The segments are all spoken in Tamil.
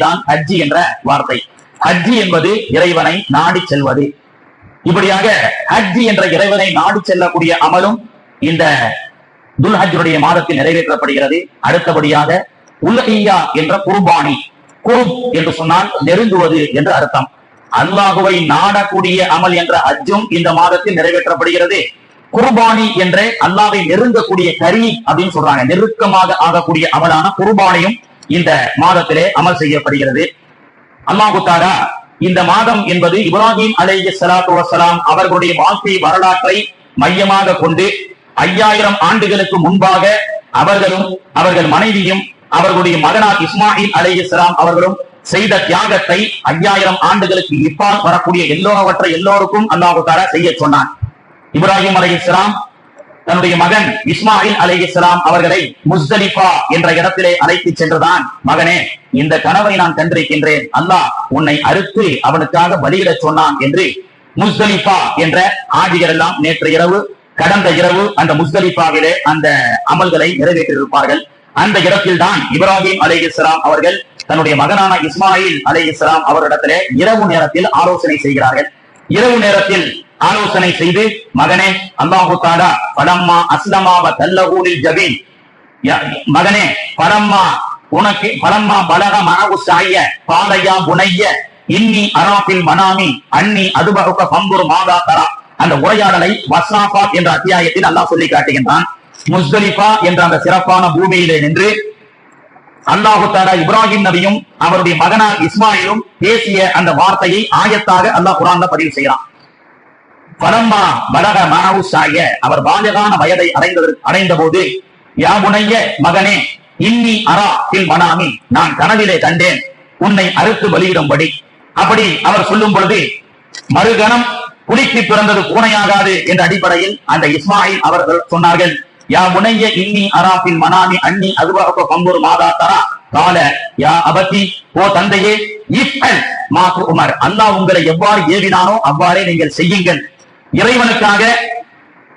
தான் ஹஜ்ஜி என்ற வார்த்தை. ஹஜ்ஜி என்பது இறைவனை நாடி செல்வது. இப்படியாக ஹஜ்ஜி என்ற இறைவனை நாடி செல்லக்கூடிய அமலும் இந்த துல்ஹஜ்ஜுடைய மாதத்தில் நிறைவேற்றப்படுகிறது. அடுத்தபடியாக உல்ஹிய்யா என்ற குர்பானி, குர்ப் என்று சொன்னால் நெருங்குவது என்று அர்த்தம். அல்லாஹுவை நாடக்கூடிய அமல் என்ற ஹஜ்ஜும் இந்த மாதத்தில் நிறைவேற்றப்படுகிறது. குர்பானி என்ற அல்லாஹ்வை நெருங்கக்கூடிய கரி அப்படின்னு சொல்றாங்க. நெருக்கமாக ஆகக்கூடிய அமலான குர்பானியும் இந்த மாதத்திலே அமல் செய்யப்படுகிறது. அல்லாஹு தஆலா இந்த மாதம் என்பது இப்ராஹிம் அலைஹிஸ்ஸலாத்து வஸ்ஸலாம் அவர்களுடைய வாழ்க்கை வரலாற்றை மையமாக கொண்டு 5000 ஆண்டுகளுக்கு முன்பாக அவர்களும் அவர்கள் மனைவியும் அவர்களுடைய மகனார் இஸ்மாயில் அலைஹிஸ்ஸலாம் அவர்களும் செய்த தியாகத்தை 5000 ஆண்டுகளுக்கு இப்பால் வரக்கூடிய எல்லோருக்கும் அல்லாஹு தஆலா செய்ய சொன்னான். இப்ராஹிம் அலைஹிஸ்ஸலாம் தன்னுடைய மகன் இஸ்மாயில் அலைஹிஸ்ஸலாம் அவர்களை முஸ்தலிஃபா என்ற இடத்திலே அழைத்து சென்றுதான், மகனே, இந்த கனவை நான் கண்டிருக்கின்றேன், அல்லாஹ் உன்னை அறுத்து அவனுக்காக பலியிடச் சொன்னான் என்று முஸ்தலிஃபா என்ற ஆஜிகள் எல்லாம் நேற்று இரவு கடந்த இரவு அந்த முஸ்தலிஃபாவிலே அந்த அமல்களை நிறைவேற்றியிருப்பார்கள். அந்த இடத்தில் தான் இப்ராஹிம் அலைஹிஸ்ஸலாம் அவர்கள் தன்னுடைய மகனான இஸ்மாயில் அலைஹிஸ்ஸலாம் அவரிடத்திலே இரவு நேரத்தில் ஆலோசனை செய்கிறார்கள். இரவு நேரத்தில் ஆலோசனை செய்து, மகனே, அல்லாஹு தஆலா பலம்மா அஸ்லமா வ தல்லஹு லில் ஜபீன், மகனே, பலம்மா பலக மஅஹு ஸாய கால யா புனைய இன்னி அராஃபில் மனாமி அன்னி அதுபஹுக ஃபன்துர் மாதா தரா. அந்த உரையாடலை வஸ்ஸாஃபாத் என்ற அத்தியாயத்தில் அல்லாஹ் சொல்லி காட்டுகின்றான். முஸ்தலிஃபா என்ற அந்த சிறப்பான பூமியிலே நின்று அல்லாஹு தஆலா இப்ராஹிம் நபியும் அவருடைய மகனார் இஸ்மாயிலும் பேசிய அந்த வார்த்தையை ஆயத்தாக அல்லாஹ் குர்ஆன்ல பதிவு செய்கிறான். பலம்மா பலக மஅஹு ஸாய, அவர் பாலிகான வயதை அடைந்த போது, யா புனைய, மகனே, இன்னி அரா ஃபில் மனாமி, நான் கனவிலே கண்டேன் உன்னை அறுத்து பலியிடும்படி. அப்படி அவர் சொல்லும் பொழுது மறுகணம் புலிக்கு பிறந்தது பூனையாகாது என்ற அடிப்படையில் அந்த இஸ்மாயில் அவர்கள் சொன்னார்கள், யா புனைய இன்னி அரா ஃபில் மனாமி அன்னி அதுபஹுக ஃபன்துர் மாதா தரா கால யா அபதி, ஓ தந்தையே, இஃப்அல் மா துஅமர், அல்லாஹ் உங்களை எவ்வாறு ஏவினானோ அவ்வாறே நீங்கள் செய்யுங்கள். இறைவனுக்காக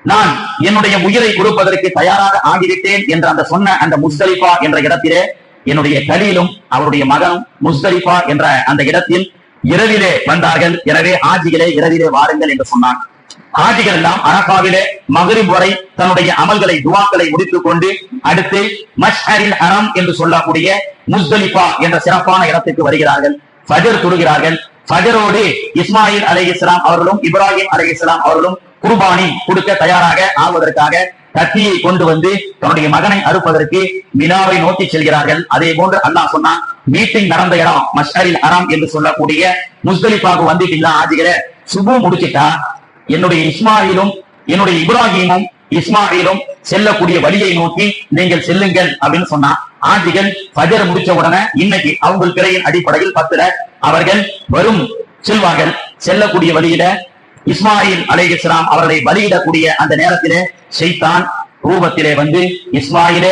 நான் என்னுடைய உயிரை கொடுப்பதற்கு தயாராக ஆகிவிட்டேன் என்று அந்த சொன்ன அந்த முஸ்தலிஃபா என்ற இடத்திலே என்னுடைய கலீலும் அவருடைய மகனும் முஸ்தலிஃபா என்ற அந்த இடத்தில் இரவிலே வந்தார்கள். எனவே ஆஜிகளே இரவிலே வாருங்கள் என்று சொன்னான். ஆஜிகள் எல்லாம் அரஃபாவிலே மக்ரிப் வரை தன்னுடைய அமல்களை துஆக்களை முடித்துக் கொண்டு அடுத்து மஷ்அரில் ஹரம் என்று சொல்லக்கூடிய முஸ்தலிஃபா என்ற சிறப்பான இடத்துக்கு வருகிறார்கள். ஃபஜர் தொழுகிறார்கள். ஃபஜரோடு இஸ்மாயில் அலைஹிஸ்ஸலாம் அவர்களும் இப்ராஹிம் அலைஹிஸ்ஸலாம் அவர்களும் குர்பானி கொடுக்க தயாராக ஆவதற்காக கத்தியை கொண்டு வந்து தன்னுடைய மகனை அறுப்பதற்கு மினாவை நோக்கி செல்கிறார்கள். அதே போன்று அல்லாஹ் சொன்னான், மீட்டிங் நடந்த இடம் மஷ்அரில் ஹரம் என்று சொல்லக்கூடிய முஸ்தலிஃபாவுக்கு வந்துட்டீங்களா ஆஜிகளே, சுபு முடிச்சிட்டா என்னுடைய இஸ்மாயிலும் என்னுடைய இப்ராஹிமும் இஸ்மாயிலும் செல்லக்கூடிய வழியை நோக்கி நீங்கள் செல்லுங்கள் அப்படின்னு சொன்னா, ஆஜிகள் ஃபஜர் முடிச்ச உடனே இன்னைக்கு அவங்க பிறையின் அடிப்படையில் 10 அவர்கள் வரும் செல்வார்கள். செல்லக்கூடிய வழியில இஸ்மாயில் அலைஹிஸ்ஸலாம் அவர்களை பலியிடக்கூடிய அந்த நேரத்திலே ஷைத்தான் ரூபத்திலே வந்து, இஸ்மாயிலே,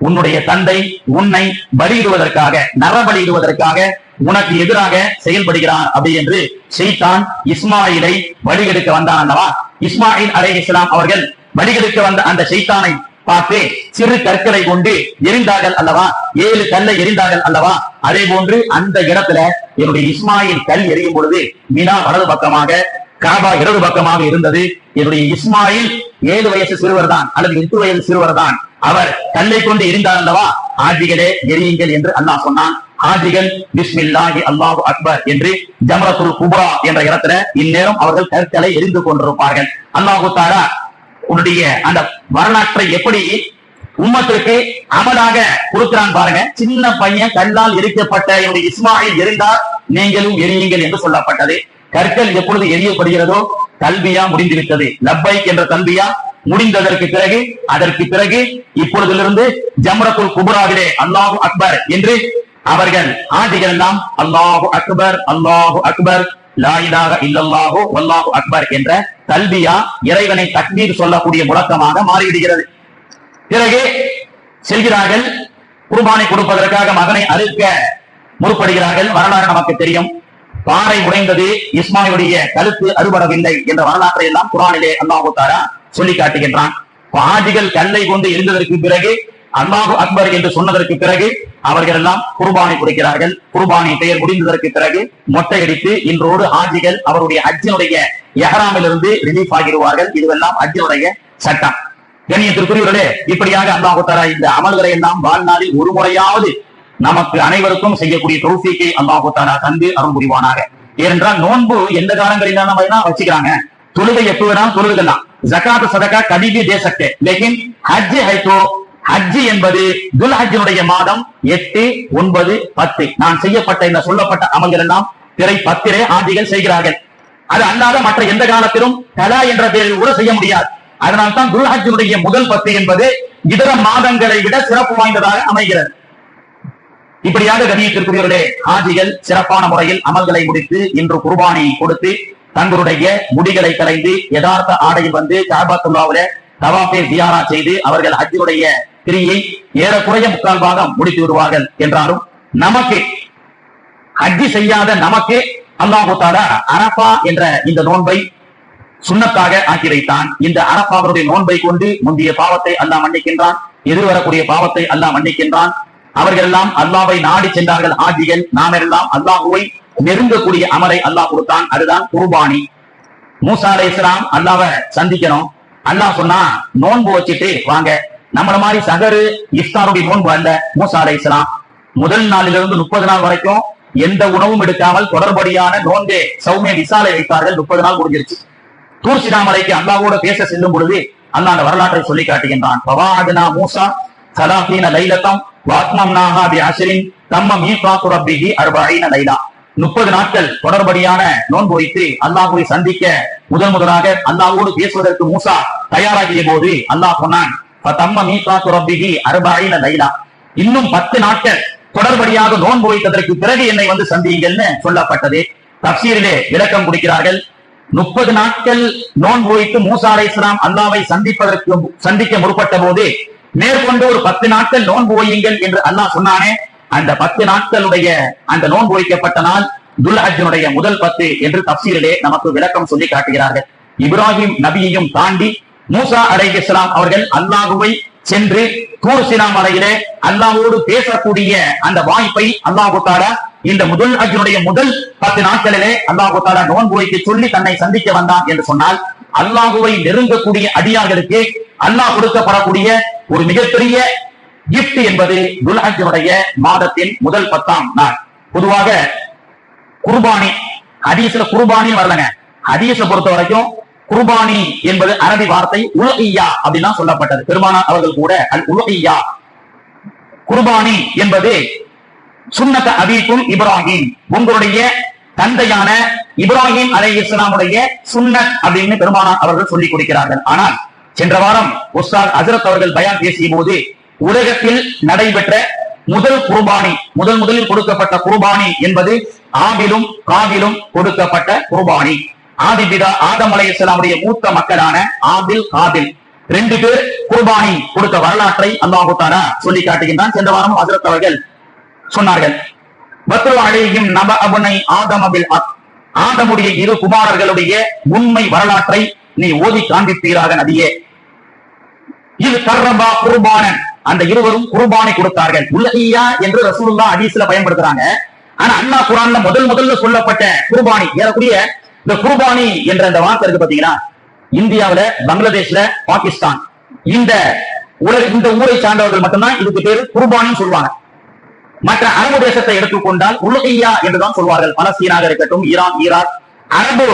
உன்னுடைய தந்தை உன்னை பலியிடுவதற்காக நரபலியிடுவதற்காக உனக்கு எதிராக செயல்படுகிறான் அப்படி என்று ஷைத்தான் இஸ்மாயிலை பலிகெடுக்க வந்தான் அல்லவா. இஸ்மாயில் அலைஹிஸ்ஸலாம் அவர்கள் பலிகெடுக்க வந்த அந்த ஷைத்தானை பார்த்து சிறு கற்களை கொண்டு எரிந்தார்கள் அல்லவா, 7 கல்லை எரிந்தார்கள் அல்லவா. அதே போன்று அந்த இடத்துல என்னுடைய இஸ்மாயில் கல் எரியும் பொழுது மினா வலது பக்கமாக, காபா இடது பக்கமாக இருந்தது. என்னுடைய இஸ்மாயில் 7 வயசு சிறுவர் தான் அல்லது 8 வயது சிறுவர் தான். அவர் கல்லை கொண்டு எரிந்தார் அல்லவா. ஆஜிகளே எரியுங்கள் என்று அல்லாஹ் சொன்னான். ஆஜிகள் பிஸ்மில்லாஹி அல்லாஹு அக்பர் என்று ஜம்ரத்துல் குப்ரா என்ற இடத்துல இந்நேரம் அவர்கள் கற்களை எரிந்து கொண்டிருப்பார்கள். அல்லாஹு தஆலா உன்னுடைய அந்த வரலாற்றை எப்படி உம்மத்திற்கு அமலாக கொடுக்கிறான் பாருங்க. சின்ன பையன் கல்லால் எரிக்கப்பட்ட என்னுடைய இஸ்மாயில் எரிந்தார், நீங்களும் எரியுங்கள் என்று சொல்லப்பட்டது. கற்கள் எப்பொழுது எரியப்படுகிறதோ தல்பியா முடிந்துவிட்டது. லப்பைக் என்ற தல்பியா முடிந்ததற்கு பிறகு அதற்கு பிறகு இப்பொழுதிலிருந்து ஜம்ரத்துல் குப்ராவிலே அல்லாஹு அக்பர் என்று அவர்கள் ஆஜிகள் எல்லாம் அல்லாஹு அக்பர் அல்லாஹு அக்பர் லா இலாஹ இல்லல்லாஹு வல்லாஹு அக்பர் என்ற தல்பியா இறைவனை தக்பீர் சொல்லக்கூடிய முழக்கமாக மாறிவிடுகிறது. பிறகு செல்கிறார்கள். குர்பானை கொடுப்பதற்காக மகனை அறுக்க முற்படுகிறார்கள். வரலாறு நமக்கு தெரியும். பாறை உடைந்தது, இஸ்மாயிலுடைய கழுத்து அறுபடவில்லை என்ற வரலாற்றை எல்லாம் குர்ஆனிலே அல்லாஹ் தஆலா சொல்லி காட்டுகின்றான். ஆஜிகள் கல்லை கொண்டு எரிந்ததற்கு பிறகு அல்லாஹு அக்பர் என்று சொன்னதற்கு பிறகு அவர்கள் எல்லாம் குர்பானி கொடுக்கிறார்கள். குர்பானி பெயர் முடிந்ததற்கு பிறகு மொட்டையடித்து இன்றோடு ஹாஜிகள் அவருடைய ஹஜ்ஜினுடைய எஹ்ராமிலிருந்து ரிலீஃப் ஆகிடுவார்கள். இதுவெல்லாம் ஹஜ்ஜினுடைய சட்டம். கண்ணியத்திற்குரியவர்களே, இப்படியாக அல்லாஹ் தஆலா இந்த அமல்களை எல்லாம் வாழ்நாளில் ஒரு முறையாவது நமக்கு அனைவருக்கும் செய்யக்கூடிய தௌஃபீக்கை அல்லாஹ் தஆலா தந்து அருள் புரிவானாக. ஏனென்றால் நோன்பு எந்த காலங்களில் நம்ம வச்சுக்கிறாங்க, தொழுகை எப்ப வேணாலும் தொழுதுக்கலாம், ஜகாத் சதகா கभी भी दे सकते, लेकिन हज है तो ஹஜ் என்பது துல்ஹஜ்ஜினுடைய மாதம் 8, 9, 10 நான் செய்யப்பட்ட இந்த சொல்லப்பட்ட அமல்கள் எல்லாம் பிறை 10 ஆதிகள் செய்கிறார்கள். அது அல்லாத மற்ற எந்த காலத்திலும் தலா என்ற பெயரில் கூட செய்ய முடியாது. அதனால்தான் துல்ஹஜ்ஜினுடைய முதல் 10 என்பது இதர மாதங்களை விட சிறப்பு வாய்ந்ததாக அமைகிறது. இப்படியாக கண்ணியத்திற்குரியவர்களே, ஹாஜிகள் சிறப்பான முறையில் அமல்களை முடித்து இன்று குர்பானி கொடுத்து தங்களுடைய முடிகளை கலைந்து யதார்த்த ஆடையில் வந்து காபத்துல்லாஹ்விலே தவாஃபை ஜியாரா செய்து அவர்கள் ஹஜ்ஜுடைய கிரியை ஏறக்குறைய முக்கால் பாகம் முடித்து விடுவார்கள். என்றாலும் நமக்கு ஹஜ் செய்யாத நமக்கு அல்லாஹ் தஆலா அரஃபா என்ற இந்த நோன்பை சுன்னத்தாக ஆக்கி வைத்தான். இந்த அரஃபாவுடைய நோன்பை கொண்டு முந்தைய பாவத்தை அல்லாஹ் மன்னிக்கின்றான், எதிர்வரக்கூடிய பாவத்தை அல்லாஹ் மன்னிக்கின்றான். அவர்கள் எல்லாம் அல்லாஹ்வை நாடி சென்றார்கள் ஹாஜிகள். நாம் எல்லாம் அல்லாஹ்வை நெருங்கக்கூடிய அமலை அல்லாஹ் கொடுத்தான். அதுதான் குர்பானி. மூசா அலைஹிஸ்ஸலாம் அல்லாஹ்வை சந்திக்கணும். அல்லாஹ் சொன்னா நோன்பு வச்சுட்டு வாங்க. நம்மள மாதிரி சகரு இஃப்தாருடைய நோன்பு அல்ல. மூசா அலைஹிஸ்ஸலாம் முதல் நாளிலிருந்து 30 நாள் வரைக்கும் எந்த உணவும் எடுக்காமல் தொடர்படியான நோன்பே சௌமிய விசாலை வைத்தார்கள். 30 நாள் முடிஞ்சிருச்சு. தூர் சீனா மலைக்கு அல்லாஹ்வோட பேச செல்லும் பொழுது அல்லாஹ் அந்த வரலாற்றை சொல்லி காட்டுகின்றான். வவாஅத்னா மூசா 30 லைலத்தம் வஅத்மம்னாஹா பிஅஷ்ரின் தம்ம மீகாத்து ரப்பிஹி 40 லைலா. 30 நாட்கள் தொடர்படியான நோன்பு வைத்து அல்லாஹ்வை சந்திக்க முதலாக அல்லாஹ்வோடு பேசுவதற்கு மூசா தயாராகிய போது அல்லாஹ் சொன்னான், ஃபதம்ம மீகாத்து ரப்பிஹி 40 லைலா. இன்னும் 10 நாட்கள் தொடர்படியாக நோன்பு வைத்ததற்கு பிறகு என்னை வந்து சந்தியுங்கள்னு சொல்லப்பட்டது. தஃசீரிலே விளக்கம் கொடுக்கிறார்கள். 30 நாட்கள் நோன்பு வைத்து மூசா அலைஹிஸ்ஸலாம் அல்லாஹ்வை சந்திக்க முற்பட்ட போது மேற்கொண்டு ஒரு 10 நாட்கள் நோன்பு வையுங்கள் என்று அல்லாஹ் சொன்னானே, அந்த 10 நாட்களுடைய அந்த நோன்பு வைக்கப்பட்ட நாள் துல்ஹஜ்ஜினுடைய முதல் 10 என்று தஃசீரிலே நமக்கு விளக்கம் சொல்லி காட்டுகிறார்கள். இப்ராஹிம் நபியையும் தாண்டி மூசா அலைஹிஸ்ஸலாம் அவர்கள் அல்லாஹ்வை சென்று தூர் சீனா மலையிலே அல்லாஹ்வோடு பேசக்கூடிய அந்த வாய்ப்பை அல்லாஹ் தஆலா இந்த துல்ஹஜ்ஜினுடைய முதல் 10 நாட்களிலே அல்லாஹ் தஆலா நோன்பு வைக்க சொல்லி தன்னை சந்திக்க வந்தான் என்று சொன்னால், அல்லாஹ்வை நெருங்கக்கூடிய அடியார்களுக்கு அல்லாஹ் கொடுக்கப்படக்கூடிய ஒரு மிகப்பெரிய கிஃப்ட் என்பது துல்ஹஜ்ஜினுடைய மாதத்தின் முதல் 10ஆம் நாள். பொதுவாக குர்பானி ஹதீஸ்ல குர்பானி வரலங்க. ஹதீஸை பொறுத்த வரைக்கும் குர்பானி என்பது அரபி வார்த்தை உல்ஹியா அப்படின்னா சொல்லப்பட்டது. பெருமானார் அவர்கள் கூட அல் உல்ஹியா குர்பானி என்பது சுன்னத அபீக்கும் இப்ராஹிம், உங்களுடைய தந்தையான இப்ராஹிம் அலைஹிஸ்ஸலாமுடைய சுன்னத் அப்படின்னு பெருமானார் அவர்கள் சொல்லிக் கொடுக்கிறார்கள். ஆனால் சென்ற வாரம் உஸ்தாத் ஹஜ்ரத் அவர்கள் பயான் பேசிய போது உலகத்தில் நடைபெற்ற முதல் குர்பானி, முதலில் கொடுக்கப்பட்ட குர்பானி என்பது ஆபிலும் காபிலும் கொடுக்கப்பட்ட குர்பானி. ஆதிபிதா ஆதம் அலைஹிஸ்ஸலாமுடைய மூத்த மக்களான ஆபில் காபில் 2 பேர் குர்பானி கொடுத்த வரலாற்றை அல்லாஹ் தஆலா சொல்லி காட்டுகின்றான். சென்ற வாரம் ஹஜ்ரத் அவர்கள் சொன்னார்கள், பத்ரு அலைஹிம் நப அபுனை ஆதம் பில் ஹக், ஆதமுடைய 2 குமாரர்களுடைய உண்மை வரலாற்றை நீ ஓதி காண்பிப்பீராக நபியே. இது கர்ரபா குர்பானன், அந்த இருவரும் குர்பானை கொடுத்தார்கள். உல்ஹியா என்று ரசூலுல்லாஹ் ஹதீஸ்ல பயன்படுத்துறாங்க. ஆனா அல்லாஹ் குர்ஆன்ல முதல்ல சொல்லப்பட்ட குர்பானி ஏறக்குறைய இந்த குர்பானி என்ற அந்த வார்த்தை இருக்கு பாத்தீங்கன்னா, இந்தியாவில, பங்களாதேஷ்ல, பாகிஸ்தான் இந்த ஊரை சார்ந்தவர்கள் மட்டும்தான் இதுக்கு பேரு குர்பானின்னு சொல்லுவாங்க. மற்ற அரபு தேசத்தை எடுத்துக்கொண்டால் உல்ஹியா என்றுதான் சொல்வார்கள். பலஸ்தீனாக இருக்கட்டும், ஈரான், ஈராக், அரபு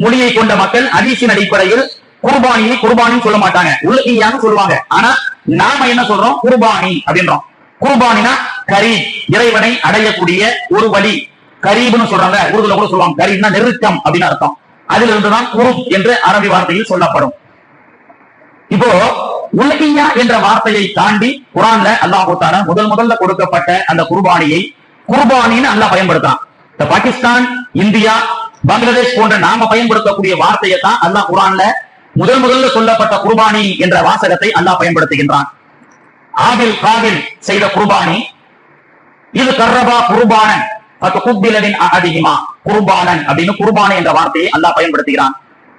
மொழியை கொண்ட மக்கள் ஹதீஸின் அடிப்படையில் குர்பானியை குர்பானின்னு சொல்ல மாட்டாங்க, உல்ஹியான்னு சொல்லுவாங்க. ஆனா நாம என்ன சொல்றோம், குர்பானி அப்படின்றோம். குர்பானினா கரீப், இறைவனை அடையக்கூடிய ஒரு வழி. கரீப்னு சொல்றாங்க, உருதுல கூட சொல்லுவாங்க. கரீப்னா நெருக்கம் அப்படின்னு அர்த்தம். அதில் இருந்துதான் குருப் என்று அரபி வார்த்தையில் சொல்லப்படும். இப்போ உல்ஹியா என்ற வார்த்தையை தாண்டி குர்ஆன்ல அல்லாஹ் தஆலா முதல்ல கொடுக்கப்பட்ட அந்த குர்பானியை குர்பானின்னு அல்லாஹ் பயன்படுத்தான். இந்த பாகிஸ்தான், இந்தியா, பங்களாதேஷ் போன்ற நாம பயன்படுத்தக்கூடிய வார்த்தையை தான் அல்லாஹ் குர்ஆன்ல முதல்ல சொல்லப்பட்ட குர்பானி என்ற வாசகத்தை அல்லாஹ் பயன்படுத்துகின்றான். ஆபில் காபில் செய்த குர்பானி, இது கர்ரபா குர்பானன் ஃபதுகுபிலமின் அஹதிஹிமா, குர்பானன் அப்படின்னு குர்பானி என்ற வார்த்தையை அல்லாஹ் பயன்படுத்துகிறான்.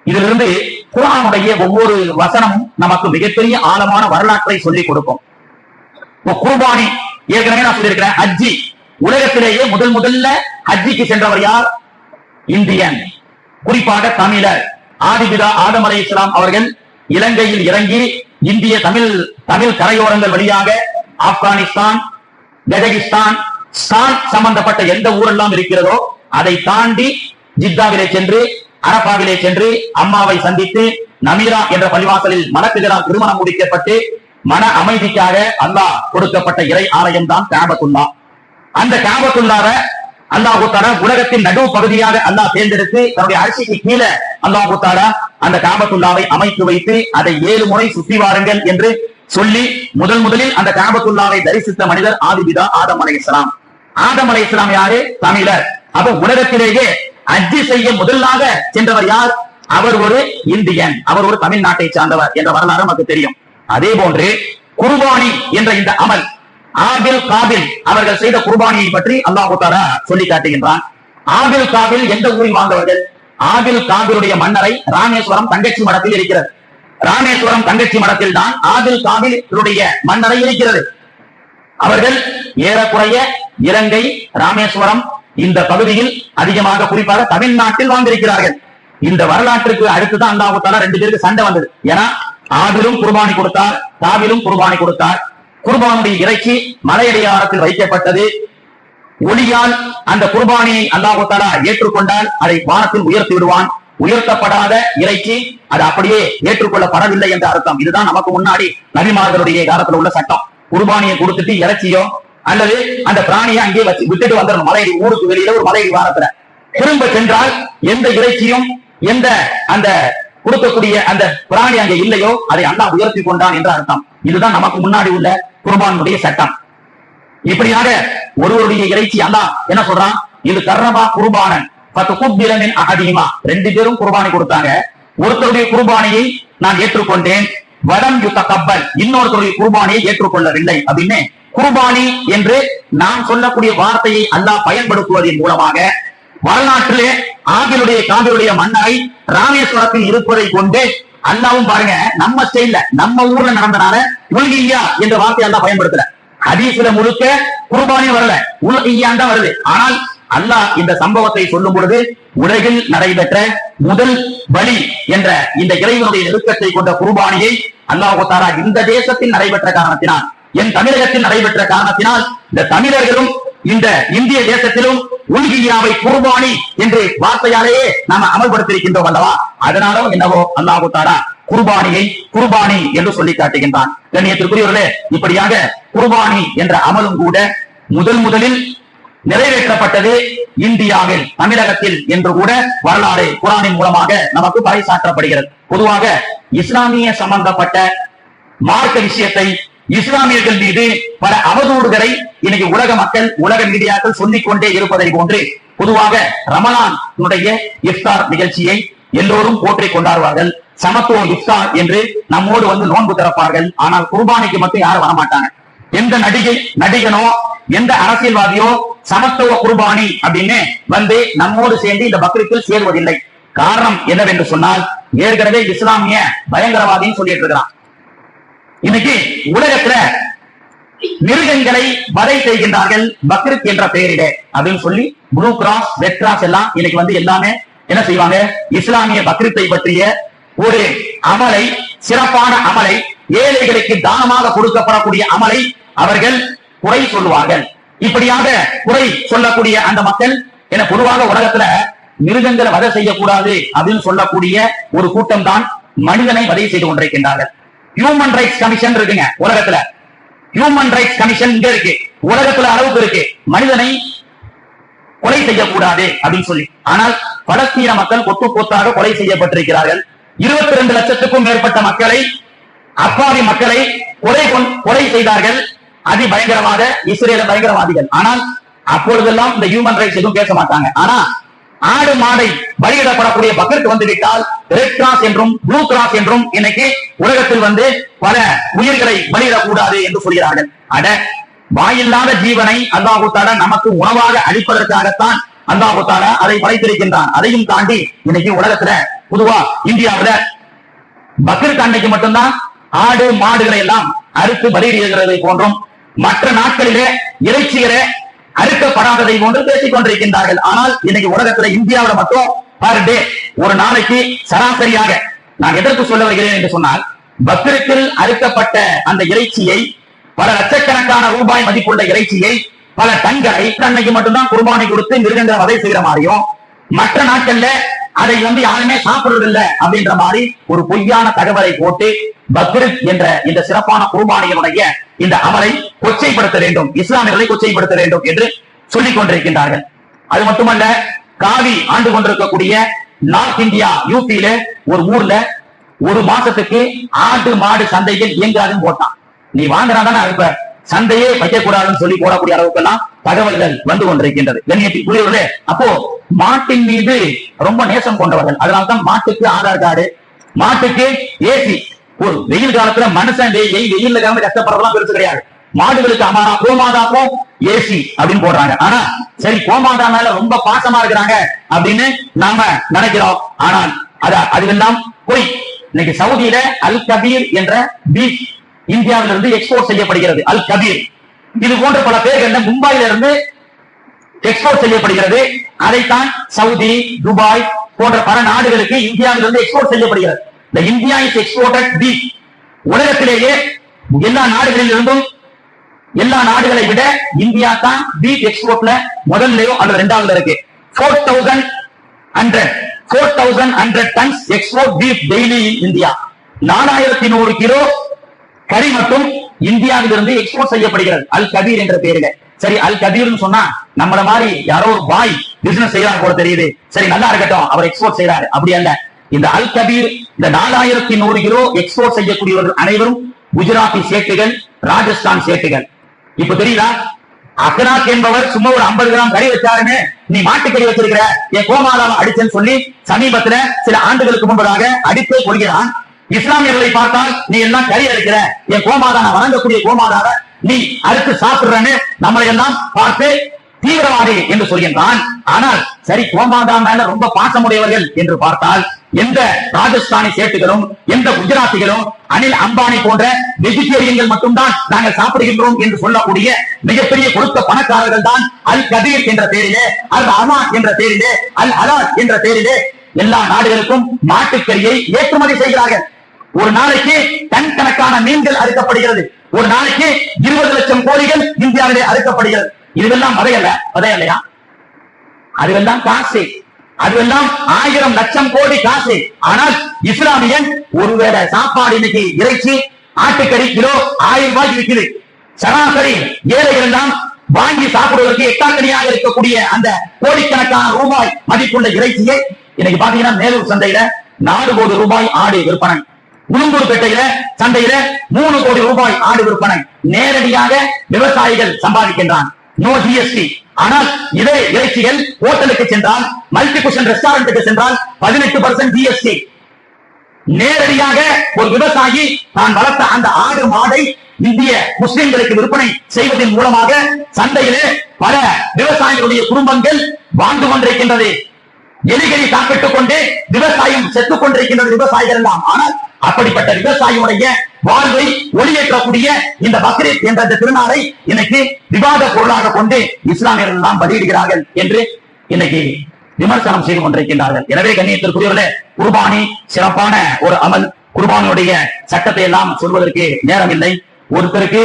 இதிலிருந்து குர்ஆனுடைய ஒவ்வொரு வசனமும் நமக்கு மிகப்பெரிய ஆழமான வரலாற்றை சொல்லிக் கொடுக்கும். குர்பானி ஏற்கனவே நான் சொல்லியிருக்கிறேன். ஹஜ்ஜி உலகத்திலேயே முதல்ல ஹஜ்ஜிக்கு சென்றவர் யார்? இந்தியன், குறிப்பாக தமிழர். ஆதிபிதா ஆதம் அலைஹிஸ்ஸலாம் அவர்கள் இலங்கையில் இறங்கி இந்திய தமிழ் கரையோரங்கள் வழியாக ஆப்கானிஸ்தான், கஜகிஸ்தான், சம்பந்தப்பட்ட எந்த ஊரெல்லாம் இருக்கிறதோ அதை தாண்டி ஜித்தாவிலே சென்று, அரபாவிலே சென்று அம்மாவை சந்தித்து நமீரா என்ற பள்ளிவாசலில் மலக்குகளால் திருமணம் முடிக்கப்பட்டு மன அமைதிக்காக அல்லாஹ் கொடுக்கப்பட்ட இறை ஆலயம் தான் காபத்துல்லா. அந்த காபத்துல்லாவை அல்லாஹ் தஆலா உலகத்தின் நடு பகுதியாக அல்லாஹ் தேர்ந்தெடுத்து தன்னுடைய அரசிக்கு கீழே அல்லாஹ் தஆலா அந்த காபத்துல்லாவை அமைத்து வைத்து அதை 7 முறை சுற்றி வாருங்கள் என்று சொல்லி முதலில் அந்த காபத்துல்லாவை தரிசித்த மனிதர் ஆதிபிதா ஆதம் அலைஹிஸ்ஸலாம். ஆதம் அலைஹிஸ்ஸலாம் யாரு? தமிழர். அப்ப உலகத்திலேயே ஹஜ்ஜி செய்ய முதலாக சென்றவர் யார்? அவர் ஒரு இந்தியன், அவர் ஒரு தமிழ்நாட்டை சார்ந்தவர் என்ற வரலாறு நமக்கு தெரியும். அதே போன்று குர்பானி என்ற இந்த அமல், ஆபில் காபில் அவர்கள் செய்த குர்பானியை பற்றி அல்லாஹ் தஆலா சொல்லி காட்டுகின்றான். ஆபில் காபில் எந்த ஊரில் வாழ்ந்தவர்கள்? ஆபில் காபிலுடைய மன்னரை ராமேஸ்வரம் தங்கச்சி மடத்தில் இருக்கிறது. ராமேஸ்வரம் தங்கச்சி மடத்தில் தான் ஆபில் காபிலுடைய மன்னரை இருக்கிறது. அவர்கள் ஏறக்குறைய இலங்கை, ராமேஸ்வரம் இந்த பகுதியில் அதிகமாக, குறிப்பாக தமிழ்நாட்டில் வாழ்ந்திருக்கிறார்கள். இந்த வரலாற்றுக்கு அடுத்துதான் அல்லாஹ் தஆலா 2 பேருக்கு சண்டை வந்தது. ஏன்னா ஆபிலும் குர்பானி கொடுத்தார், காபிலும் குர்பானி கொடுத்தார். குர்பானுடைய இறைச்சி மலையடியாரத்தில் வைக்கப்பட்டது. ஒளியால் அந்த குர்பானியை அல்லாஹ் தஆலா ஏற்றுக்கொண்டால் அதை வானத்தில் உயர்த்தி விடுவான். உயர்த்தப்படாத இறைச்சி அது அப்படியே ஏற்றுக்கொள்ளப்படவில்லை என்ற அர்த்தம். இதுதான் நமக்கு முன்னாடி நபிமார்களுடைய காலத்தில் உள்ள சட்டம். குர்பானியை கொடுத்துட்டு இறைச்சியோ அல்லது அந்த பிராணியை அங்கே வச்சு விட்டுட்டு வந்துடணும். மலையடி ஊருக்கு வெளியில ஒரு மலையடி வாரத்துல திரும்ப சென்றால் எந்த இறைச்சியும் எந்த அந்த கொடுக்கக்கூடிய அந்த பிராணி அங்கே இல்லையோ அதை அல்லாஹ் உயர்த்தி கொண்டான் என்ற அர்த்தம். இதுதான் நமக்கு முன்னாடி உள்ள குர்பானுடைய சட்டம். இப்படியாக ஒருவருடைய இறைச்சி அல்லாஹ் என்ன சொல்றான்? இது கர்ரபா குர்பானன் ஃபதுகுபிலமின் அஹதிமா. 2 பேரும் குர்பானி கொடுத்தாங்க. ஒருத்தருடைய குர்பானியை நான் ஏற்றுக்கொண்டேன், வடம் யுத்தகப்பல், இன்னொருத்தருடைய குர்பானியை ஏற்றுக்கொள்ளவில்லை அப்படின்னு குர்பானி என்று நாம் சொல்லக்கூடிய வார்த்தையை அல்லாஹ் பயன்படுத்துவதன் மூலமாக வரலாற்றிலே ஆபிலுடைய காபிலுடைய மன்னரை ராமேஸ்வரத்தில் இருப்பதை கொண்டு அல்லாவும் பாருங்க, நம்ம ஸ்டைல்ல நம்ம ஊர்ல நடந்தனால உல்கியா என்ற வார்த்தை அல்லாஹ் பயன்படுத்தல. ஹதீஸ்ல முழுக்க குர்பானி வரல, உல்கியான் தான் வருது. ஆனால் அல்லாஹ் இந்த சம்பவத்தை சொல்லும் பொழுது உலகில் நடைபெற்ற முதல் பலி என்ற இந்த இறைவனுடைய நெருக்கத்தை கொண்ட குர்பானியை அல்லாஹ் தஆலா இந்த தேசத்தில் நடைபெற்ற காரணத்தினால், என் தமிழகத்தில் நடைபெற்ற காரணத்தினால், இந்த தமிழர்களும் இந்த இந்திய தேசத்திலும் உல்கியாவை குர்பானி என்று வார்த்தையாலேயே நாம அமல்படுத்தியிருக்கின்றோம் அல்லவா? அதனாலும் என்னவோ அல்லாஹ் தஆலா குர்பானியை குர்பானி என்று சொல்லி காட்டுகின்றான். கண்ணியத்திற்குரியவர்களே, இப்படியாக குர்பானி என்ற அமலும் கூட முதலில் நிறைவேற்றப்பட்டது இந்தியாவில், தமிழகத்தில் என்று கூட வரலாறு குர்ஆனின் மூலமாக நமக்கு பறைசாற்றப்படுகிறது. பொதுவாக இஸ்லாமிய சம்பந்தப்பட்ட மார்க்க விஷயத்தை, இஸ்லாமியர்கள் மீது பல அவதூறுகளை இன்னைக்கு உலக மக்கள், உலக மீடியாக்கள் சொல்லிக் கொண்டே இருப்பதை போன்று பொதுவாக ரமலான் இஃப்தார் நிகழ்ச்சியை எல்லோரும் போற்றிக் கொண்டாடுவார்கள். சமத்துவ இஃப்தார் என்று நம்மோடு வந்து நோன்பு திறப்பார்கள். ஆனால் குர்பானிக்கு மட்டும் யாரும் வரமாட்டாங்க. எந்த நடிகனோ எந்த அரசியல்வாதியோ சமத்துவ குர்பானி அப்படின்னு வந்து நம்மோடு சேர்ந்து இந்த பக்ரீத்தில் சேர்வதில்லை. காரணம் என்னவென்று சொன்னால், ஏற்கனவே இஸ்லாமிய பயங்கரவாதின்னு சொல்லிட்டு இருக்கிறான். இன்னைக்கு உலகத்துல மிருகங்களை வதை செய்கின்றார்கள் பக்ரீத் என்ற பெயரிட அப்படின்னு சொல்லி ப்ளூ கிராஸ், ரெட் கிராஸ் எல்லாம் இன்னைக்கு வந்து எல்லாமே என்ன செய்வாங்க? இஸ்லாமிய பக்ரீத்தை பற்றிய ஒரு அமலை, சிறப்பான அமலை, ஏழைகளுக்கு தானமாக கொடுக்கப்படக்கூடிய அமலை அவர்கள் குறை சொல்லுவார்கள். இப்படியாக குறை சொல்லக்கூடிய அந்த மக்கள் என பொதுவாக உலகத்துல மிருகங்களை வதை செய்யக்கூடாது அப்படின்னு சொல்லக்கூடிய ஒரு கூட்டம் தான் மனிதனை வதை செய்து கொண்டிருக்கின்றார்கள். ஹியூமன் ரைட்ஸ் கமிஷன் இருக்குங்க உலகத்துல. ஹியூமன் ரைட்ஸ் கமிஷன் இங்க இருக்கு, உலகத்துல அளவுக்கு இருக்கு, மனிதனை கொலை செய்யக்கூடாது அப்படின்னு சொல்லி. ஆனால் பலஸ்தீன மக்கள் கொத்து கொத்தாக கொலை செய்யப்பட்டிருக்கிறார்கள். 22 லட்சத்துக்கும் மேற்பட்ட மக்களை, அப்பாவி மக்களை கொலை செய்தார்கள் அதி பயங்கரவாத இஸ்ரேல் பயங்கரவாதிகள். ஆனால் அப்பொழுதெல்லாம் இந்த ஹியூமன் ரைட்ஸ் எதுவும் பேச மாட்டாங்க. ஆனா ஆடு மாடை பலியிடப்படக்கூடிய பக்ரீத் வந்து விட்டால் ரெட் கிராஸ் என்றும் ப்ளூ கிராஸ் என்றும் இன்னைக்கு உலகத்தில் வந்து பல உயிர்களை பலியிடக்கூடாது என்று சொல்கிறார்கள். அட, வாயில்லாத ஜீவனை அல்லாஹ் தஆலா நமக்கு உணவாக அளிப்பதற்காகத்தான் அல்லாஹ் தஆலா அதை படைத்திருக்கின்றான். அதையும் தாண்டி இன்னைக்கு உலகத்துல பொதுவா இந்தியாவுல பக்ரீத் அன்னைக்கு மட்டும்தான் ஆடு மாடுகளை எல்லாம் அறுத்து பலியிடுகிறதை போன்றும் மற்ற நாட்களிலே இறைச்சியரை அறுக்கப்படாததை போன்று பேசிக் கொண்டிருக்கின்றார்கள். ஆனால் இன்னைக்கு உலகத்துல இந்தியாவில மட்டும் பர் டே ஒரு நாளைக்கு சராசரியாக, நான் எதற்கு சொல்ல வருகிறேன் என்று சொன்னால், பக்ரீத்தில் அறுக்கப்பட்ட அந்த இறைச்சியை, பல லட்சக்கணக்கான ரூபாய் மதிப்புள்ள இறைச்சியை, பல டன்களை அன்னைக்கு மட்டும்தான் குர்பானை கொடுத்து மிருகங்களை வதை செய்கிற மாதிரியும், மற்ற நாட்கள்ல அதை யாருமே சாப்பிடுறதில்லை அப்படின்ற மாதிரி ஒரு பொய்யான தகவலை போட்டு பக்ரீத் என்ற இந்த சிறப்பான குர்பானியினுடைய இந்த அமலை கொச்சைப்படுத்த வேண்டும், இஸ்லாமியர்களை கொச்சைப்படுத்த வேண்டும் என்று சொல்லிக் கொண்டிருக்கின்றார்கள். அது மட்டுமல்ல, காவி ஆண்டு கொண்டிருக்கக்கூடிய நார்த் இந்தியா யூபியில ஒரு ஊர்ல ஒரு மாசத்துக்கு ஆடு மாடு சந்தைகள் இயங்காதுன்னு போட்டான். நீ வாங்குறாதானே இருப்ப, சந்தையே வைக்கக்கூடாதுன்னு சொல்லி போடக்கூடிய அளவுக்கு எல்லாம் தகவல்கள் வந்து கொண்டிருக்கின்றது. கண்ணியத்திற்குரியவர்களே, அப்போ மாட்டின் மீது ரொம்ப நேசம் கொண்டவர்கள். அதனால்தான் மாட்டுக்கு ஆதார் கார்டு, மாட்டுக்கு ஏசி. ஒரு வெயில் காலத்துல மனுஷன் வெயில்ல கிளம்பி கஷ்டப்படுறதெல்லாம் பெருசு கிடையாது. மாடுகளுக்கு அமாரா கோமாதாக்கும் ஏசி அப்படின்னு போடுறாங்க. ஆனா சரி, கோமாதா மேல ரொம்ப பாசமா இருக்கிறாங்க அப்படின்னு நாம நினைக்கிறோம். ஆனால் அதுவெல்லாம் போய் இன்னைக்கு சவுதியில அல் கபீர் என்ற பீஃப் இந்தியாவிலிருந்து எக்ஸ்போர்ட் செய்யப்படுகிறது. அல் கபீர் இது போன்ற பல பேர்கள் மும்பையில இருந்து எக்ஸ்போர்ட் செய்யப்படுகிறது. அதைத்தான் சவுதி, துபாய் போன்ற பல நாடுகளுக்கு இந்தியாவிலிருந்து எக்ஸ்போர்ட் செய்யப்படுகிறது. இந்த இந்தியா இஸ் எக்ஸ்போர்ட்டட் பீஃப். உலகத்திலேயே எல்லா நாடுகளிலிருந்தும், எல்லா நாடுகளை விட இந்தியா தான் பீஃப் எக்ஸ்போர்ட்ல முதல்லயோ அல்லது இரண்டாவதுல இருக்கு. 4,100 tons export beef daily in India. 4100 kilo கறி மட்டும் இந்தியாவிலிருந்து எக்ஸ்போர்ட் செய்யப்படுகிறது அல் கபீர் என்ற பெயரில. சரி, அல் கபீர்னு சொன்னா நம்மள மாதிரி யாரோ ஒரு பாய் பிசினஸ் செய்யறாரு போல தெரியுது. சரி, நல்லா இருக்கட்டும், அவர் எக்ஸ்போர்ட் செய்யறாரு, அப்படி அல்ல. இந்த அல் கபீர் இந்த 4100 கிலோ எக்ஸ்போர்ட் செய்யக்கூடியவர்கள் அனைவரும் குஜராத்தி சேட்டுகள், ராஜஸ்தான் சேட்டுகள். இப்ப தெரியுதா, அக்னாக் என்பவர் சும்மா ஒரு 50 கிராம் கறி வச்சாருன்னு நீ மாட்டுக்கறி வச்சிருக்கிற, என் கோமாதாவை அடிச்சேன்னு சொல்லி சமீபத்துல சில ஆண்டுகளுக்கு முன்பதாக அடித்தே கொள்கிறான். இஸ்லாமியர்களை பார்த்தால் நீ எல்லாம் கறி அடிக்கிற, என் கோமாதான வணங்கக்கூடிய கோமாதாவை நீ அறுத்து சாப்பிடுறன்னு நம்மளை எல்லாம் பார்த்து தீவிரவாதி என்று சொல்கின்றான். ஆனால் சரி, கோமாதா மேல ரொம்ப பாசமுடையவர்கள் என்று பார்த்தால் எந்த ராஜஸ்தானி சேட்டுகளும், எந்த குஜராத்திகளும், அனில் அம்பானி போன்ற வெஜிடேரியன்கள் மட்டும்தான் நாங்கள் சாப்பிடுகின்றோம் என்று சொல்லக்கூடிய மிகப்பெரிய கொடுத்த பணக்காரர்கள் தான் அல் கபீர் என்ற பெயரிலே, அல் அமா என்ற பெயரிலே, அல் அலால் என்ற பெயரிலே எல்லா நாடுகளுக்கும் மாட்டுக்கறியை ஏற்றுமதி செய்கிறார்கள். ஒரு நாளைக்கு டன் கணக்கான மீன்கள் அறுக்கப்படுகிறது. ஒரு நாளைக்கு 20 லட்சம் கோழிகள் இந்தியாவிலே அறுக்கப்படுகிறது. இதுவெல்லாம் வதையல்லையா? அதுவெல்லாம் காசு, அதுவெல்லாம் 1000 லட்சம் கோடி காசு. ஆனால் இஸ்லாமியன் ஒருவேளை சாப்பாடு, இன்னைக்கு இறைச்சி ஆட்டுக்கறி கிலோ 1000 ரூபாய்க்கு விற்குது. சராசரி ஏழைகள் எல்லாம் வாங்கி சாப்பிடுவதற்கு எட்டாக்கணியாக இருக்கக்கூடிய அந்த கோடிக்கணக்கான ரூபாய் மதிப்புள்ள இறைச்சியை இன்னைக்கு பாத்தீங்கன்னா மேலூர் சந்தையில 4 கோடி ரூபாய் ஆடு விற்பனை, உளுந்தூர்பேட்டையில சந்தையில 3 கோடி ரூபாய் ஆடு விற்பனை. நேரடியாக விவசாயிகள் சம்பாதிக்கின்றான், நோ ஜிஎஸ்டி. ஆனால் இதே இறைச்சிகள் ஹோட்டலுக்கு சென்றால், மல்டி குஷன் ரெஸ்டாரண்ட்டுக்கு சென்றால் 18% ஜிஎஸ்டி. நேரடியாக ஒரு விவசாயி தான் வளர்த்த அந்த ஆடு மாடை இந்திய முஸ்லிம்களுக்கு விற்பனை செய்வதன் மூலமாக சந்தையிலே பல விவசாயிகளுடைய குடும்பங்கள் வாழ்ந்து கொண்டிருக்கின்றது. எலிகளை சாப்பிட்டுக் கொண்டு விவசாயம் செத்துக் கொண்டிருக்கின்றது விவசாயிகள் எல்லாம். ஆனால் அப்படிப்பட்ட விவசாயியுடைய வாழ்வை ஒளியேற்றக்கூடிய இந்த பக்ரீத் என்ற திருநாளை இன்னைக்கு விவாத பொருளாக கொண்டு இஸ்லாமியர்கள் எல்லாம் பலியிடுகிறார்கள் என்று இன்னைக்கு விமர்சனம் செய்து கொண்டிருக்கின்றார்கள். எனவே கண்ணியத்திற்குரியவர்களே, குர்பானி சிறப்பான ஒரு அமல். குர்பானியுடைய சட்டத்தை எல்லாம் சொல்வதற்கு நேரம் இல்லை. ஒருத்தருக்கு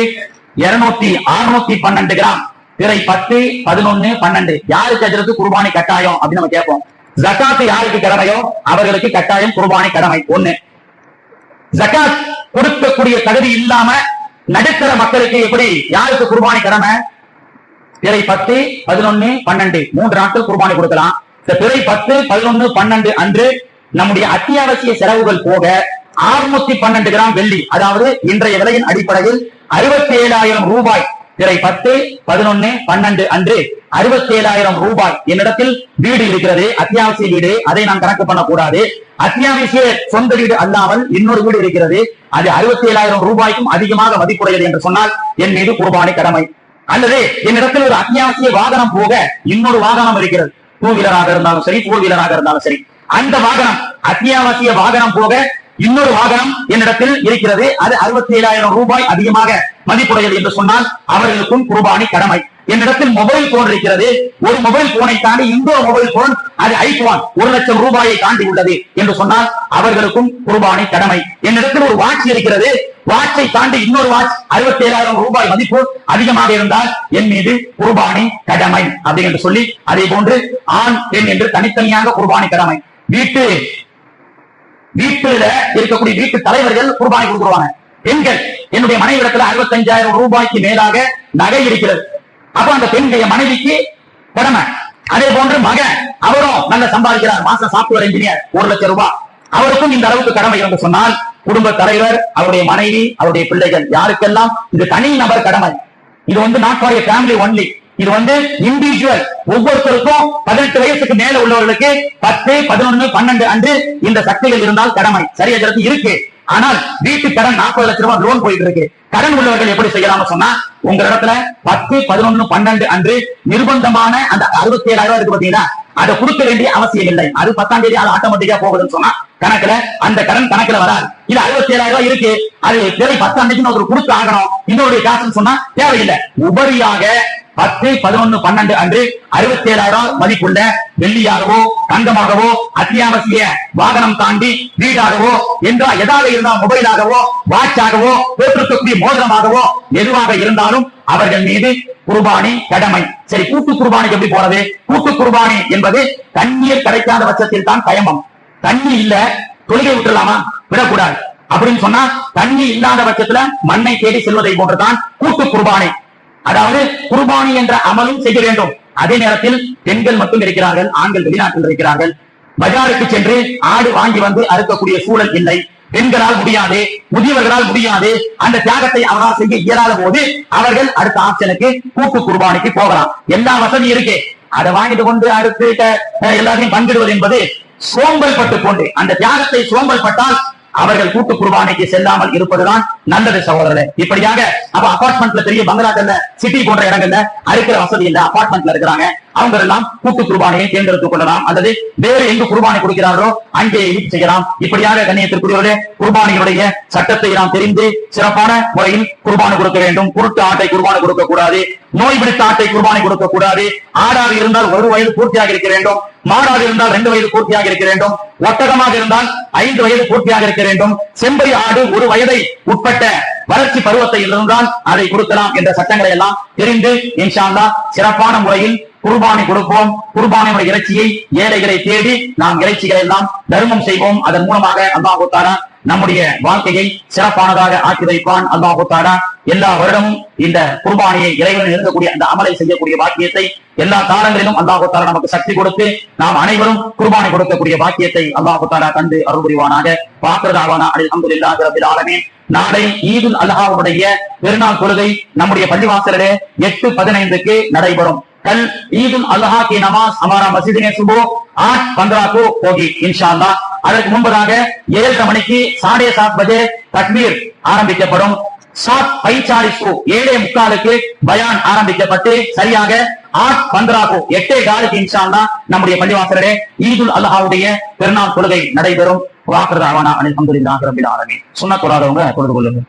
612 கிராம் பிறை 10, 11, 12 யாருக்கு அஜரத்து குர்பானி கட்டாயம் அப்படின்னு நம்ம கேட்போம். ஜகாத் யாருக்கு கடமையோ அவர்களுக்கு கட்டாயம் குர்பானி கடமை. ஒண்ணு, ஜகாத் கொடுக்கக்கூடிய தகுதி இல்லாம நடுத்தர மக்களுக்கு எப்படி, யாருக்கு குர்பானி கடமை? பிறை 10, 11, 12 3 நாட்கள் குர்பானி கொடுக்கலாம். இந்த பிறை 10, 11, 12 அன்று நம்முடைய அத்தியாவசிய செலவுகள் போக 612 கிராம் வெள்ளி, அதாவது இன்றைய விலையின் அடிப்படையில் 67,000 ரூபாய். பிறை 10, 11, 12 அன்று 67,000 ரூபாய். என்னிடத்தில் வீடு இருக்கிறது, அத்தியாவசிய வீடு, அதை நான் கணக்கு பண்ணக்கூடாது. அத்தியாவசிய சொந்த வீடு அல்லாமல் இன்னொரு வீடு இருக்கிறது, அது 67,000 ரூபாய்க்கும் அதிகமாக மதிப்புடையது என்று சொன்னால் என் மீது குர்பானி கடமை. அல்லது என்னிடத்தில் ஒரு அத்தியாவசிய வாகனம் போக இன்னொரு வாகனம் இருக்கிறது, 2 வீலராக இருந்தாலும் சரி, 4 வீலராக இருந்தாலும் சரி, அந்த வாகனம் அத்தியாவசிய வாகனம் போக இன்னொரு வாகனம் என்னிடத்தில் இருக்கிறது, அது 67,000 ரூபாய் அதிகமாக மதிப்புடையது என்று சொன்னால் அவர்களுக்கும் குர்பானி கடமை. என்னிடத்தில் மொபைல் போன் இருக்கிறது, ஒரு மொபைல் போனை தாண்டி இன்னொரு மொபைல் போன், அது ஐபோன் 1,00,000 ரூபாயை தாண்டி உள்ளது என்று சொன்னால் அவர்களுக்கும் குர்பானி கடமை. என்னிடத்தில் ஒரு வாட்ச் இருக்கிறது, வாட்சை தாண்டி இன்னொரு வாட்ச் 67,000 ரூபாய் மதிப்பு அதிகமாக இருந்தால் என் மீது குர்பானி கடமை அப்படி என்று சொல்லி, அதே போன்று ஆண் பெண் என்று தனித்தனியாக குர்பானி கடமை. வீட்டுல இருக்கக்கூடிய வீட்டு தலைவர்கள் குர்பானி கொடுத்துருவாங்க. பெண்கள், என்னுடைய மனைவிடத்துல 65,000 ரூபாய்க்கு மேலாக நகை இருக்கிறது, அப்ப அந்த பெண்ணுடைய மனைவிக்கு கடமை. அதே போன்று மகன், அவரும் நல்ல சம்பாதிக்கிறார், மாசம் சாப்ட்வேர் இன்ஜினியர் 1,00,000 ரூபாய், அவருக்கும் இந்த அளவுக்கு கடமை என்று சொன்னால் குடும்ப தலைவர், அவருடைய மனைவி, அவருடைய பிள்ளைகள், யாருக்கெல்லாம் இது தனி நபர் கடமை. இது not for a family only, இது இண்டிவிஜுவல். ஒவ்வொருத்தருக்கும் 18 வயசுக்கு மேல உள்ளவர்களுக்கு 10, 11, 12 அன்று இந்த சக்திகள் இருந்தால் கடமை சரியா இருக்கு. ஆனால் வீட்டு கடன் 40 லட்சம் ரூபாய் லோன் போயிட்டு இருக்கு. கடன் உள்ளவர்கள் எப்படி செய்யலாம்னு சொன்னா, உங்க இடத்துல 10, 11, 12 அன்று நிர்பந்தமான அந்த 67,000 இருக்கு பாத்தீங்களா, அதை கொடுக்க வேண்டிய அவசியம் இல்லை. அது 10ஆம் தேதி அது ஆட்டோமேட்டிக்கா போகுதுன்னு சொன்னா கணக்குல அந்த கடன் கணக்குல வராது. இது 67,000 இருக்கு, அது 10ஆம் தேதி ஒரு கொடுத்து ஆகணும், இன்னொரு காசுன்னு சொன்னா தேவையில்லை. உபரியாக 10, 11, 12 அன்று 67,000 மதிப்புள்ள வெள்ளியாகவோ தங்கமாகவோ அத்தியாவசிய வாகனம் தாண்டி வீடாகவோ என்றா எதாக இருந்தால் மொபைலாகவோ வாட்சாகவோ போட்டிருக்கக்கூடிய மோதிரமாகவோ எதுவாக இருந்தாலும் அவர்கள் மீது குர்பானி கடமை. சரி, கூட்டு குர்பானிக்கு எப்படி போறது? கூட்டு குர்பானி என்பது தண்ணீர் கிடைக்காத பட்சத்தில் தான் கயமம். தண்ணி இல்ல, தொழுகை விட்டுலாமா? விடக்கூடாது. அப்படின்னு சொன்னா தண்ணி இல்லாத பட்சத்துல மண்ணை தேடி செல்வதை போன்றுதான் கூட்டு குர்பானி. அதாவது குர்பானி என்ற அமலும் செய்ய வேண்டும். அதே நேரத்தில் பெண்கள் மட்டும் இருக்கிறார்கள், ஆண்கள் வெளிநாட்டில் இருக்கிறார்கள். பஜாருக்கு சென்று ஆடு வாங்கி வந்து அறுக்கக்கூடிய சூழல் இல்லை. பெண்களால் முடியாது, முதியவர்களால் முடியாது. அந்த தியாகத்தை அவரால் செய்ய இயலாத போது அவர்கள் அடுத்த ஆப்ஷனுக்கு கூட்டு குர்பானிக்கு போகலாம். எல்லா வசதி இருக்கு, அதை வாங்கிட்டு கொண்டு அறுத்து எல்லாத்தையும் பங்கிடுவது என்பது சோம்பல் பட்டு கொண்டு, அந்த தியாகத்தை சோம்பல் பட்டால் அவர்கள் கூட்டு குர்பானிக்கு செல்லாமல் இருப்பதுதான் நல்லது சகோதரர்களே. இப்படியாக அப்ப அபார்ட்மெண்ட்ல பெரிய பங்களாக்கள்ல சிட்டி போன்ற இடங்கள்ல அறுக்கிற வசதி இல்ல, அபார்ட்மெண்ட்ல இருக்கிறாங்க, அவங்க எல்லாம் கூட்டு குர்பானியை தேர்ந்தெடுத்துக் கொள்ளலாம். அல்லது வேறு எங்கு குர்பானி கொடுக்கிறார்களோ அங்கே செய்யலாம். இப்படியாக கண்ணியத்திற்குரியவர்களே, குர்பானிகளுடைய சட்டத்தை நாம் தெரிந்து சிறப்பான முறையில் குர்பானி கொடுக்க வேண்டும். குருட்டு ஆட்டை குர்பானி கொடுக்க கூடாது, நோய் பிடித்த ஆட்டை குர்பானி கொடுக்க கூடாது. ஆடாக இருந்தால் 1 வயது பூர்த்தியாக இருக்க வேண்டும், மாடாக இருந்தால் 2 வயது பூர்த்தியாக இருக்க வேண்டும், ஒட்டகமாக இருந்தால் 5 வயது பூர்த்தியாக இருக்க வேண்டும். செம்பரி ஆடு 1 வயதை உட்பட்ட வளர்ச்சி பருவத்தை இருந்தால் அதை கொடுக்கலாம் என்ற சட்டங்களை எல்லாம் தெரிந்து இன்ஷா அல்லாஹ் சிறப்பான முறையில் குர்பானி கொடுப்போம். குர்பானியுடைய இறைச்சியை ஏழைகளை தேடி நாம் இறைச்சிகளை எல்லாம் தர்மம் செய்வோம். அதன் மூலமாக அல்லாஹ் தஆலா நம்முடைய வாழ்க்கையை சிறப்பானதாக ஆக்கி வைப்பான். அல்லாஹ் தஆலா எல்லா வருடமும் இந்த குர்பானியை இறைவன் இருக்கக்கூடிய அந்த அமலை செய்யக்கூடிய பாக்கியத்தை எல்லா காலங்களிலும் அல்லாஹ் தஆலா நமக்கு சக்தி கொடுத்து நாம் அனைவரும் குர்பானி கொடுக்கக்கூடிய பாக்கியத்தை அல்லாஹ் தஆலா கண்டு அருள் புரிவானாக. வாக்ரதாவானா அல்ஹம்துலில்லாஹி ரப்பில் ஆலமீன். நாளை ஈதுல் அல்ஹாவுடைய பெருநாள் தொழுகை நம்முடைய பள்ளிவாசலிலே 8:15 நடைபெறும். कल ईद उल अजहा की नमाज हमारा मस्जिद में सुबह 8:15 को होगी इंशाअल्लाह. அதற்கு முன்பதாக 7:30 மணிக்கு 7:30 बजे தக்பீர் ஆரம்பிக்கப்படும். 7:45 7:45 பயான் ஆரம்பிக்கப்பட்டு சரியாக 8:15 8:15 இன்ஷாஅல்லாஹ் நம்முடைய பள்ளிவாசலிலே ஈதுல் அல்ஹாவுடைய பெருநாள் தொழுகை நடைபெறும். வாக்ரதாவானா அல்ஹம்துலில்லாஹி ரப்பில் ஆலமீன். சுன்னத் தொழாதவங்க தொழுது கொள்ளுங்க.